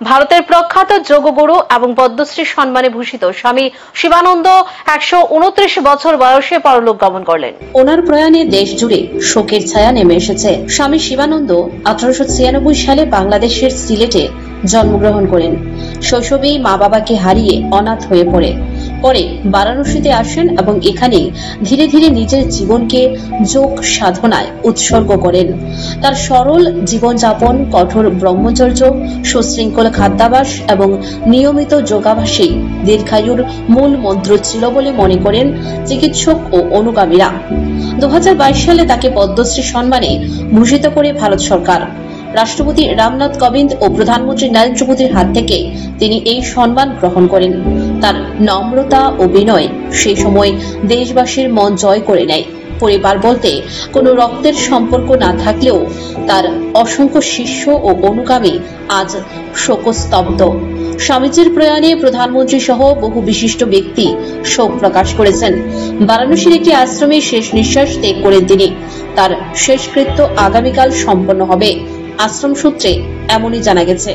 ভারতের প্রখ্যাত যোগগুরু এবং পদ্মশ্রী সম্মানে ভূষিত স্বামী শিবানন্দ 129 বছর বয়সে পরলোক গমন করলেন। ওনার প্রয়াণে দেশ জুড়ে শোকের ছায়া নেমে এসেছে। স্বামী শিবানন্দ 1896 সালে বাংলাদেশের সিলেটে জন্মগ্রহণ করেন। শৈশবেই মা বাবাকে হারিয়ে অনাথ হয়ে পড়ে বারাণসীতে আসেন এবং এখানে ধীরে ধীরে নিজের জীবনকে যোগ সাধনায় উৎসর্গ করেন। তার সরল জীবনযাপন, কঠোর ব্রহ্মচর্য, সুশৃঙ্খল খাদ্যাভ্যাস এবং নিয়মিত যোগাভ্যাসই দীর্ঘায়ুর মূল মন্ত্র ছিল বলে মনে করেন চিকিৎসক ও অনুগামীরা। 2022 সালে তাকে পদ্মশ্রী সম্মানে ভূষিত করে ভারত সরকার। রাষ্ট্রপতি রামনাথ কোবিন্দ ও প্রধানমন্ত্রী নরেন্দ্র মোদীর হাত থেকে তিনি এই সম্মান গ্রহণ করেন। তার নম্রতা ও বিনয় সেই সময় দেশবাসীর মন জয় করে নেয়। পরিবার বলতে কোনো রক্তের সম্পর্ক না থাকলেও তার অসংখ্য শিষ্য ও অনুগামী আজ শোকস্তব্ধ। স্বামীজির প্রয়াণে প্রধানমন্ত্রী সহ বহু বিশিষ্ট ব্যক্তি শোক প্রকাশ করেছেন। বারাণসীর একটি আশ্রমে শেষ নিঃশ্বাস ত্যাগ করেন তিনি। তার শেষকৃত্য আগামীকাল সম্পন্ন হবে। আশ্রম সূত্রে এমনই জানা গেছে।